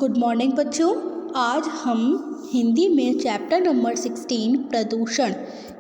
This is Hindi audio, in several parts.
गुड मॉर्निंग बच्चों। आज हम हिंदी में चैप्टर नंबर 16 प्रदूषण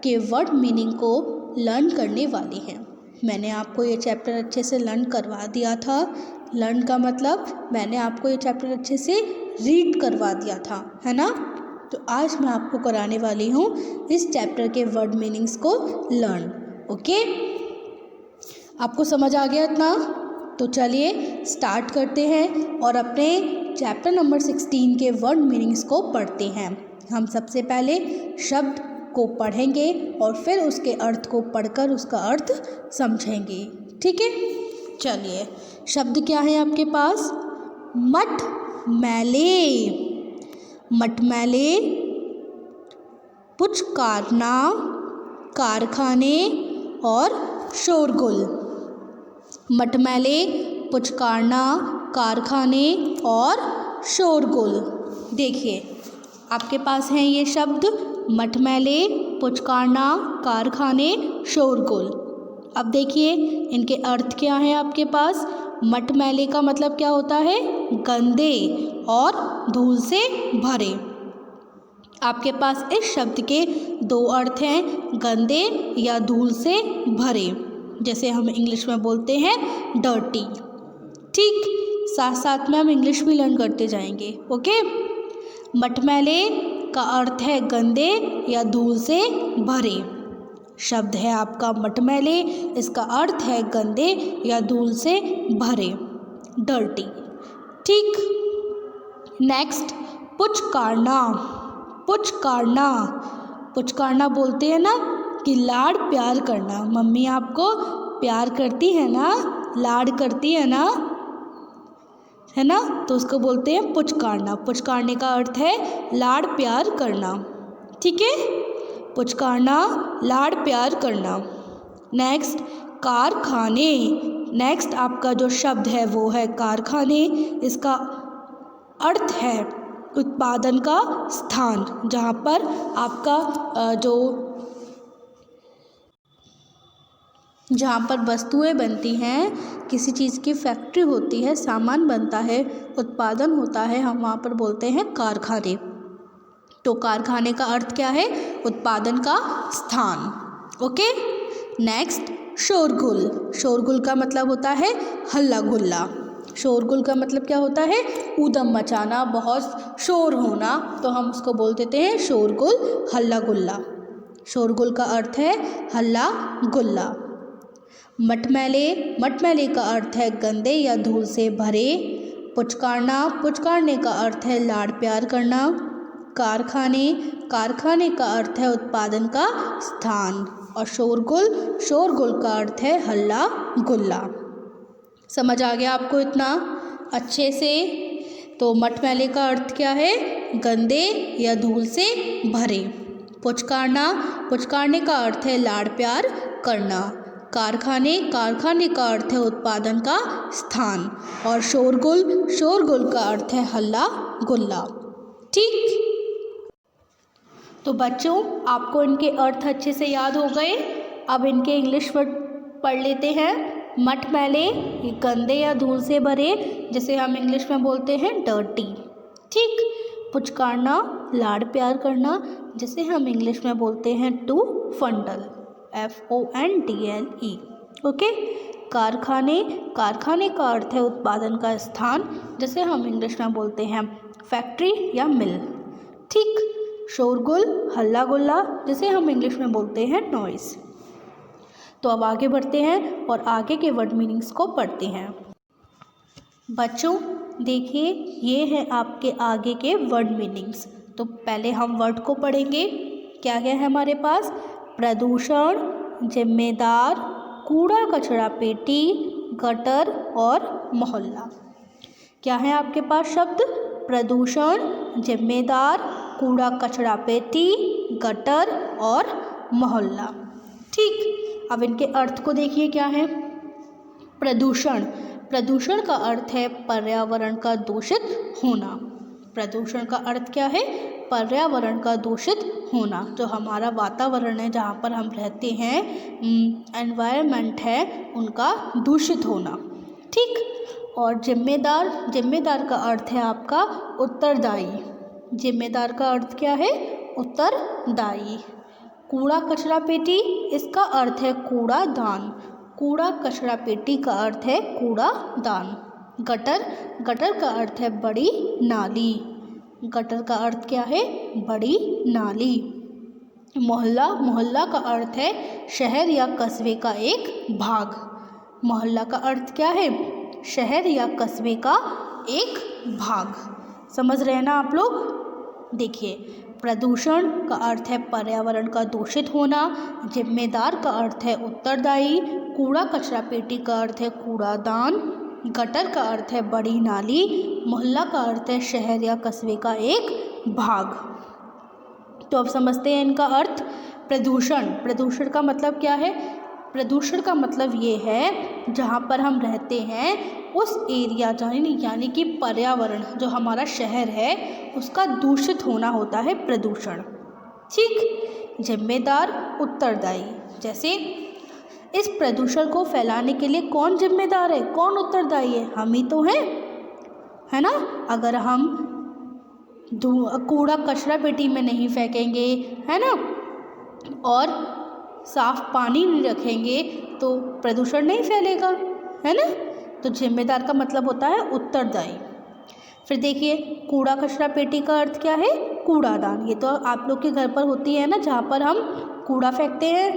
के वर्ड मीनिंग को लर्न करने वाले हैं। मैंने आपको ये चैप्टर अच्छे से लर्न करवा दिया था। लर्न का मतलब मैंने आपको ये चैप्टर अच्छे से रीड करवा दिया था, है ना। तो आज मैं आपको कराने वाली हूँ इस चैप्टर के वर्ड मीनिंग्स को लर्न। ओके, आपको समझ आ गया इतना? तो चलिए स्टार्ट करते हैं और अपने चैप्टर नंबर 16 के वर्ड मीनिंग्स को पढ़ते हैं। हम सबसे पहले शब्द को पढ़ेंगे और फिर उसके अर्थ को पढ़कर उसका अर्थ समझेंगे, ठीक है। चलिए, शब्द क्या है आपके पास? मटमैले। मटमैले, पुचकारना, कारखाने और शोरगुल। मटमैले, पुचकारना, कारखाने और शोरगुल। देखिए, आपके पास हैं ये शब्द मटमैले, पुचकारना, कारखाने, शोरगुल। अब देखिए इनके अर्थ क्या हैं आपके पास। मटमैले का मतलब क्या होता है? गंदे और धूल से भरे। आपके पास इस शब्द के दो अर्थ हैं, गंदे या धूल से भरे, जैसे हम इंग्लिश में बोलते हैं डर्टी। ठीक, साथ साथ में हम इंग्लिश भी लर्न करते जाएंगे। ओके, मटमैले का अर्थ है गंदे या धूल से भरे। शब्द है आपका मटमैले, इसका अर्थ है गंदे या धूल से भरे, डर्टी। ठीक, नेक्स्ट, पुचकारना। पुचकारना, पुचकारना बोलते हैं ना कि लाड़ प्यार करना। मम्मी आपको प्यार करती है ना, लाड़ करती है ना, है ना, तो उसको बोलते हैं पुचकारना। पुचकारने का अर्थ है लाड़ प्यार करना, ठीक है। पुचकारना, लाड़ प्यार करना। नेक्स्ट, कारखाने। नेक्स्ट आपका जो शब्द है वो है कारखाने। इसका अर्थ है उत्पादन का स्थान, जहाँ पर आपका जहाँ पर वस्तुएं बनती हैं, किसी चीज़ की फैक्ट्री होती है, सामान बनता है, उत्पादन होता है, हम वहाँ पर बोलते हैं कारखाने। तो कारखाने का अर्थ क्या है? उत्पादन का स्थान। ओके, नेक्स्ट, शोरगुल। शोरगुल का मतलब होता है हल्ला गुल्ला। शोरगुल का मतलब क्या होता है? ऊधम मचाना, बहुत शोर होना, तो हम उसको बोल देते हैं शोरगुल, हल्ला गुल्ला। शोरगुल का अर्थ है हल्ला गुल्ला। मटमैले, मटमैले का अर्थ है गंदे या धूल से भरे। पुचकारना, पुचकारने का अर्थ है लाड़ प्यार करना। कारखाने, कारखाने का अर्थ है उत्पादन का स्थान। और शोरगुल, शोरगुल का अर्थ है हल्ला गुल्ला। समझ आ गया आपको इतना अच्छे से? तो मटमैले का अर्थ क्या है? गंदे या धूल से भरे। पुचकारना, पुचकारने का अर्थ है लाड़ प्यार करना। कारखाने, कारखाने का अर्थ है उत्पादन का स्थान। और शोरगुल, शोरगुल का अर्थ है हल्ला गुल्ला। ठीक, तो बच्चों आपको इनके अर्थ अच्छे से याद हो गए। अब इनके इंग्लिश वर्ड पढ़ लेते हैं। मटमैले, ये गंदे या धूल से भरे, जैसे हम इंग्लिश में बोलते हैं डर्टी। ठीक, पुचकारना, लाड़ प्यार करना, जैसे हम इंग्लिश में बोलते हैं टू फंडल, FONDLE। ओके, कारखाने, कारखाने का अर्थ है उत्पादन का स्थान, जैसे हम इंग्लिश में बोलते हैं फैक्ट्री या मिल। ठीक, शोरगुल, हल्ला गुल्ला, जैसे हम इंग्लिश में बोलते हैं नॉइस। तो अब आगे बढ़ते हैं और आगे के वर्ड मीनिंग्स को पढ़ते हैं। बच्चों देखिए, ये है आपके आगे के वर्ड मीनिंग्स। तो पहले हम वर्ड को पढ़ेंगे। क्या क्या है हमारे पास? प्रदूषण, जिम्मेदार, कूड़ा कचरा पेटी, गटर और मोहल्ला। क्या है आपके पास शब्द? प्रदूषण, जिम्मेदार, कूड़ा कचरा पेटी, गटर और मोहल्ला। ठीक, अब इनके अर्थ को देखिए क्या है। प्रदूषण, प्रदूषण का अर्थ है पर्यावरण का दूषित होना। प्रदूषण का अर्थ क्या है? पर्यावरण का दूषित होना। जो हमारा वातावरण है, जहाँ पर हम रहते हैं, एनवायरनमेंट है, उनका दूषित होना। ठीक, और जिम्मेदार, जिम्मेदार का अर्थ है आपका उत्तरदायी। जिम्मेदार का अर्थ क्या है? उत्तरदायी। कूड़ा कचरा पेटी, इसका अर्थ है कूड़ादान। कूड़ा कचरा पेटी का अर्थ है कूड़ादान। गटर, गटर का अर्थ है बड़ी नाली। गटर का अर्थ क्या है? बड़ी नाली। मोहल्ला, मोहल्ला का अर्थ है शहर या कस्बे का एक भाग। मोहल्ला का अर्थ क्या है? शहर या कस्बे का एक भाग। समझ रहे हैं ना आप लोग? देखिए, प्रदूषण का अर्थ है पर्यावरण का दूषित होना। जिम्मेदार का अर्थ है उत्तरदायी। कूड़ा कचरा पेटी का अर्थ है कूड़ादान। गटर का अर्थ है बड़ी नाली। मोहल्ला का अर्थ है शहर या कस्बे का एक भाग। तो अब समझते हैं इनका अर्थ। प्रदूषण, प्रदूषण का मतलब क्या है? प्रदूषण का मतलब ये है जहाँ पर हम रहते हैं उस एरिया, यानी कि पर्यावरण जो हमारा शहर है उसका दूषित होना होता है प्रदूषण। ठीक। जिम्मेदार, उत्तरदायी। जैसे इस प्रदूषण को फैलाने के लिए कौन जिम्मेदार है, कौन उत्तरदायी है? हम ही तो हैं, है ना। अगर हम कूड़ा कचरा पेटी में नहीं फेंकेंगे, है ना, और साफ पानी नहीं रखेंगे तो प्रदूषण नहीं फैलेगा, है ना। तो जिम्मेदार का मतलब होता है उत्तरदायी। फिर देखिए, कूड़ा कचरा पेटी का अर्थ क्या है? कूड़ादान। ये तो आप लोग के घर पर होती है ना, जहाँ पर हम कूड़ा फेंकते हैं,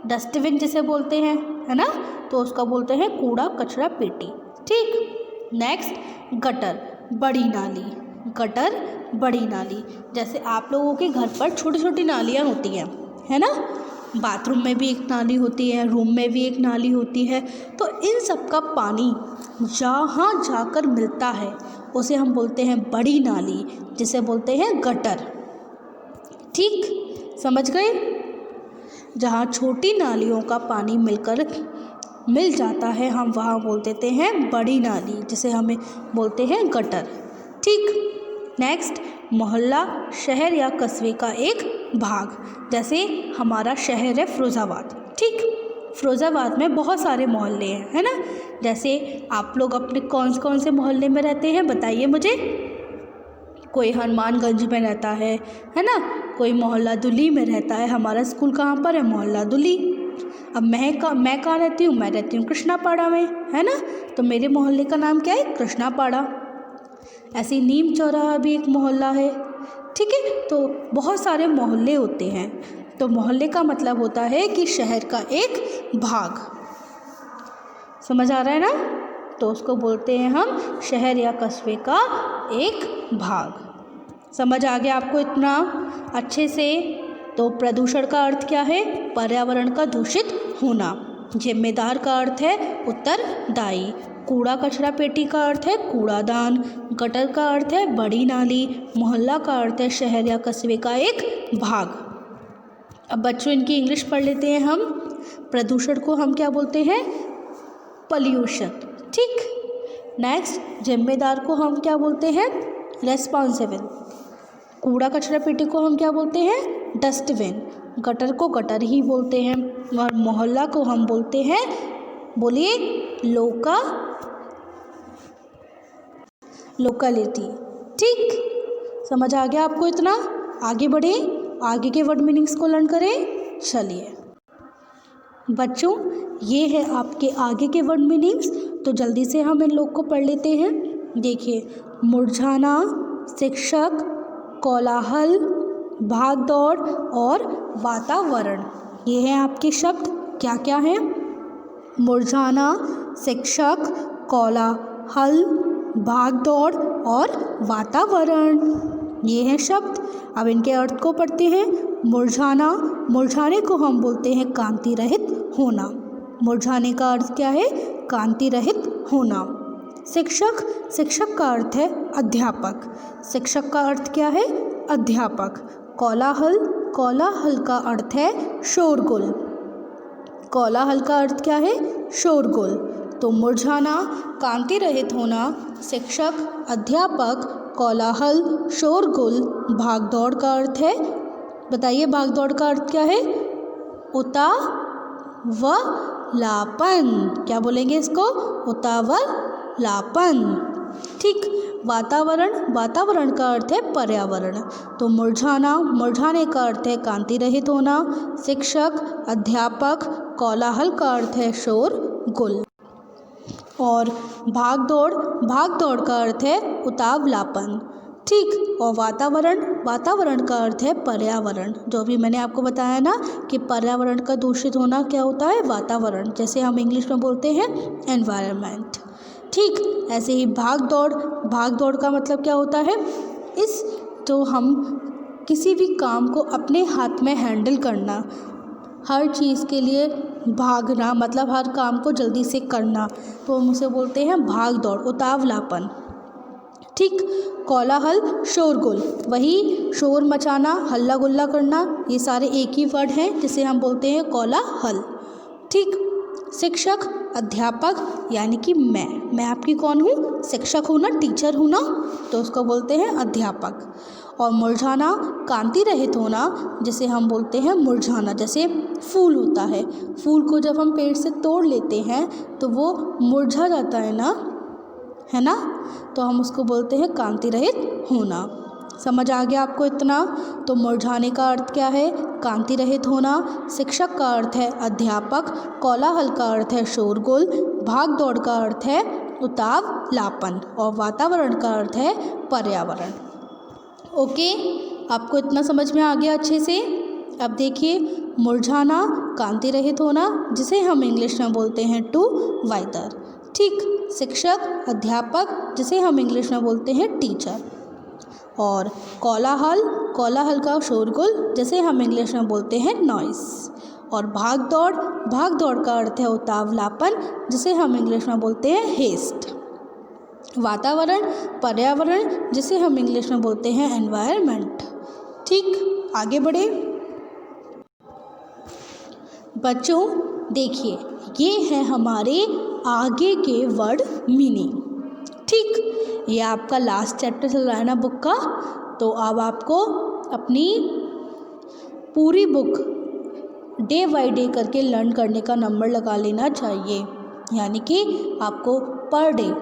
डस्टबिन जिसे बोलते हैं, है ना, तो उसका बोलते हैं कूड़ा कचरा पेटी। ठीक। नेक्स्ट, गटर, बड़ी नाली। गटर, बड़ी नाली। जैसे आप लोगों के घर पर छोटी छोटी नालियाँ होती हैं, है ना, बाथरूम में भी एक नाली होती है, रूम में भी एक नाली होती है। तो इन सब का पानी जहाँ जाकर मिलता है उसे हम बोलते हैं बड़ी नाली, जिसे बोलते हैं गटर। ठीक, समझ गए? जहाँ छोटी नालियों का पानी मिल जाता है हम वहाँ बोल देते हैं बड़ी नाली, जिसे हमें बोलते हैं गटर। ठीक। नेक्स्ट, मोहल्ला, शहर या कस्बे का एक भाग। जैसे हमारा शहर है फिरोज़ाबाद। ठीक। फिरोज़ाबाद में बहुत सारे मोहल्ले हैं, है ना। जैसे आप लोग अपने कौन से मोहल्ले में रहते हैं बताइए मुझे। कोई हनुमानगंज में रहता है ना, कोई मोहल्ला दुली में रहता है। हमारा स्कूल कहाँ पर है? मोहल्ला दुली। अब मैं कहाँ रहती हूँ? मैं रहती हूँ कृष्णापाड़ा में, है ना। तो मेरे मोहल्ले का नाम क्या है? कृष्णापाड़ा। ऐसे नीम चौराहा भी एक मोहल्ला है। ठीक है। तो बहुत सारे मोहल्ले होते हैं। तो मोहल्ले का मतलब होता है कि शहर का एक भाग। समझ आ रहा है ना? तो उसको बोलते हैं हम शहर या कस्बे का एक भाग। समझ आ गया आपको इतना अच्छे से? तो प्रदूषण का अर्थ क्या है? पर्यावरण का दूषित होना। जिम्मेदार का अर्थ है उत्तरदायी। कूड़ा कचरा पेटी का अर्थ है कूड़ादान। गटर का अर्थ है बड़ी नाली। मोहल्ला का अर्थ है शहर या कस्बे का एक भाग। अब बच्चों इनकी इंग्लिश पढ़ लेते हैं हम। प्रदूषण को हम क्या बोलते हैं? पॉल्यूशन। ठीक। नेक्स्ट, जिम्मेदार को हम क्या बोलते हैं? रेस्पॉन्सिबल। कूड़ा कचरा पेटी को हम क्या बोलते हैं? डस्टबिन। गटर को गटर ही बोलते हैं। और मोहल्ला को हम बोलते हैं, बोलिए, लोकेलिटी। ठीक, समझ आ गया आपको इतना? आगे बढ़े, आगे के वर्ड मीनिंग्स को लर्न करें। चलिए बच्चों, ये है आपके आगे के वर्ड मीनिंग्स। तो जल्दी से हम इन लोग को पढ़ लेते हैं। देखिए, मुरझाना, शिक्षक, कोलाहल, भाग दौड़ और वातावरण, ये हैं आपके शब्द। क्या क्या हैं? मुरझाना, शिक्षक, कोलाहल, भाग दौड़ और वातावरण, ये हैं शब्द। अब इनके अर्थ को पढ़ते हैं। मुरझाना, मुरझाने को हम बोलते हैं कांति रहित होना। मुरझाने का अर्थ क्या है? कांति रहित होना। शिक्षक, शिक्षक का अर्थ है अध्यापक। शिक्षक का अर्थ क्या है? अध्यापक। कोलाहल, कोलाहल का अर्थ है शोरगुल। कोलाहल का अर्थ क्या है? शोरगुल। तो मुरझाना, कांति रहित होना, शिक्षक, अध्यापक, कोलाहल, शोरगुल, भागदौड़ का अर्थ है, बताइए भागदौड़ का अर्थ क्या है? उतावलापन। क्या बोलेंगे इसको? उतावलापन। लापन। ठीक, वातावरण, वातावरण का अर्थ है पर्यावरण। तो मुरझाना, मुरझाने का अर्थ है कांति रहित होना। शिक्षक, अध्यापक, कोलाहल का अर्थ है शोरगुल। और भाग दौड़, भाग दौड़ का अर्थ है उतावलापन। ठीक, और वातावरण, वातावरण का अर्थ है पर्यावरण। जो भी मैंने आपको बताया ना कि पर्यावरण का दूषित होना क्या होता है, वातावरण, जैसे हम इंग्लिश में बोलते हैं एनवायरनमेंट। ठीक, ऐसे ही भाग दौड़, भाग दौड़ का मतलब क्या होता है, इस जो हम किसी भी काम को अपने हाथ में हैंडल करना, हर चीज़ के लिए भागना, मतलब हर काम को जल्दी से करना, तो हम उसे बोलते हैं भाग दौड़, उतावलापन। ठीक, कोलाहल, शोरगुल, वही शोर मचाना, हल्ला गुल्ला करना, ये सारे एक ही वर्ड हैं जिसे हम बोलते हैं कोलाहल। ठीक, शिक्षक, अध्यापक, यानी कि मैं आपकी कौन हूँ, शिक्षक हूँ ना, टीचर हूँ ना, तो उसको बोलते हैं अध्यापक। और मुरझाना, कांति रहित होना, जिसे हम बोलते हैं मुरझाना। जैसे फूल होता है, फूल को जब हम पेड़ से तोड़ लेते हैं तो वो मुरझा जाता है ना, तो हम उसको बोलते हैं कांति रहित होना। समझ आ गया आपको इतना? तो मुरझाने का अर्थ क्या है, कांति रहित होना। शिक्षक का अर्थ है अध्यापक, कोलाहल का अर्थ है शोरगुल, भाग दौड़ का अर्थ है उतावलापन, और वातावरण का अर्थ है पर्यावरण। ओके, आपको इतना समझ में आ गया अच्छे से? अब देखिए, मुरझाना, कांति रहित होना, जिसे हम इंग्लिश में बोलते हैं टू वाइदर। ठीक, शिक्षक, अध्यापक, जिसे हम इंग्लिश में बोलते हैं टीचर। और कोलाहल, कोलाहल का शोरगुल, जिसे हम इंग्लिश में बोलते हैं नॉइस। और भाग दौड़, भाग दौड़ का अर्थ है उतावलापन, जिसे हम इंग्लिश में बोलते हैं हेस्ट। वातावरण, पर्यावरण, जिसे हम इंग्लिश में बोलते हैं एनवायरनमेंट। ठीक, आगे बढ़े। बच्चों देखिए, ये है हमारे आगे के वर्ड मीनिंग। ठीक, ये आपका लास्ट चैप्टर चल रहा है ना बुक का, तो अब आपको अपनी पूरी बुक डे बाय डे करके लर्न करने का नंबर लगा लेना चाहिए। यानी कि आपको पर डे,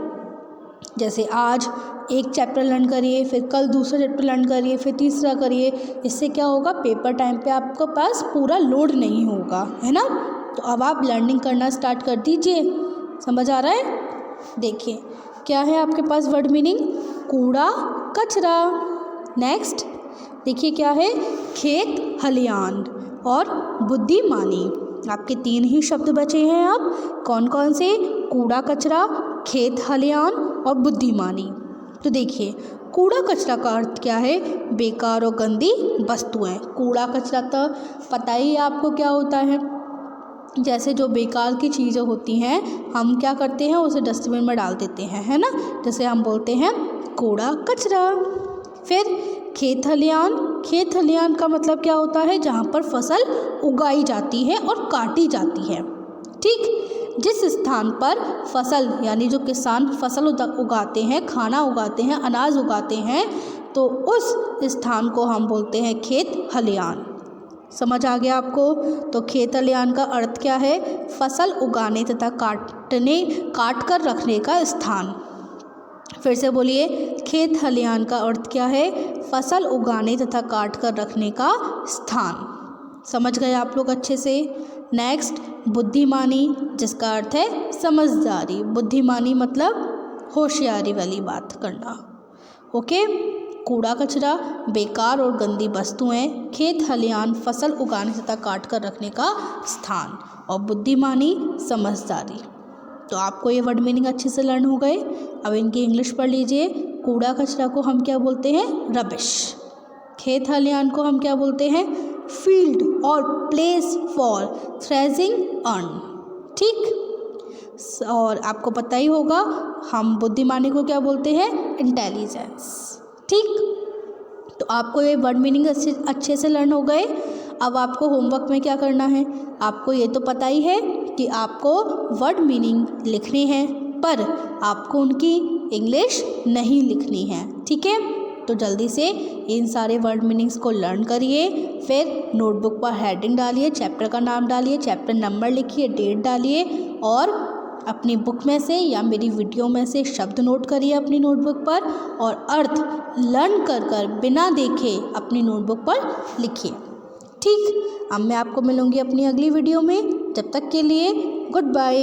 जैसे आज एक चैप्टर लर्न करिए, फिर कल दूसरा चैप्टर लर्न करिए, फिर तीसरा करिए। इससे क्या होगा, पेपर टाइम पे आपके पास पूरा लोड नहीं होगा, है ना। तो अब आप लर्निंग करना स्टार्ट कर दीजिए। समझ आ रहा है? देखिए, क्या है आपके पास वर्ड मीनिंग, कूड़ा कचरा। नेक्स्ट देखिए क्या है, खेत खलियान और बुद्धिमानी। आपके 3 ही शब्द बचे हैं अब। कौन कौन से? कूड़ा कचरा, खेत खलियान और बुद्धिमानी। तो देखिए, कूड़ा कचरा का अर्थ क्या है, बेकार और गंदी वस्तुएं। कूड़ा कचरा तो पता ही है आपको क्या होता है, जैसे जो बेकार की चीज़ें होती हैं हम क्या करते हैं, उसे डस्टबिन में डाल देते हैं, है ना, जैसे हम बोलते हैं कूड़ा कचरा। फिर खेत खलियान, खेत खलियान का मतलब क्या होता है, जहाँ पर फसल उगाई जाती है और काटी जाती है। ठीक, जिस स्थान पर फसल, यानी जो किसान फसल उगाते हैं, खाना उगाते हैं, अनाज उगाते हैं, तो उस स्थान को हम बोलते हैं खेत खलियान। समझ आ गया आपको? तो खेत खलियान का अर्थ क्या है, फसल उगाने तथा काट कर रखने का स्थान। फिर से बोलिए, खेत खलियान का अर्थ क्या है, फसल उगाने तथा काट कर रखने का स्थान। समझ गए आप लोग अच्छे से? नेक्स्ट, बुद्धिमानी, जिसका अर्थ है समझदारी। बुद्धिमानी मतलब होशियारी वाली बात करना। ओके, कूड़ा कचरा, बेकार और गंदी वस्तुएं, खेत खलियान, फसल उगाने तथा काट कर रखने का स्थान, और बुद्धिमानी समझदारी। तो आपको ये वर्ड मीनिंग अच्छे से लर्न हो गए। अब इनकी इंग्लिश पढ़ लीजिए। कूड़ा कचरा को हम क्या बोलते हैं, रबिश। खेत खलियान को हम क्या बोलते हैं, फील्ड और प्लेस फॉर थ्रेसिंग अर्न। ठीक, और आपको पता ही होगा हम बुद्धिमानी को क्या बोलते हैं, इंटेलिजेंस। ठीक, तो आपको ये वर्ड मीनिंग अच्छे से लर्न हो गए। अब आपको होमवर्क में क्या करना है, आपको ये तो पता ही है कि आपको वर्ड मीनिंग लिखने हैं, पर आपको उनकी इंग्लिश नहीं लिखनी है। ठीक है, तो जल्दी से इन सारे वर्ड मीनिंग्स को लर्न करिए। फिर नोटबुक पर हेडिंग डालिए, चैप्टर का नाम डालिए, चैप्टर नंबर लिखिए, डेट डालिए, और अपनी बुक में से या मेरी वीडियो में से शब्द नोट करिए अपनी नोटबुक पर और अर्थ लर्न कर बिना देखे अपनी नोटबुक पर लिखिए। ठीक, अब मैं आपको मिलूँगी अपनी अगली वीडियो में। जब तक के लिए गुड बाय।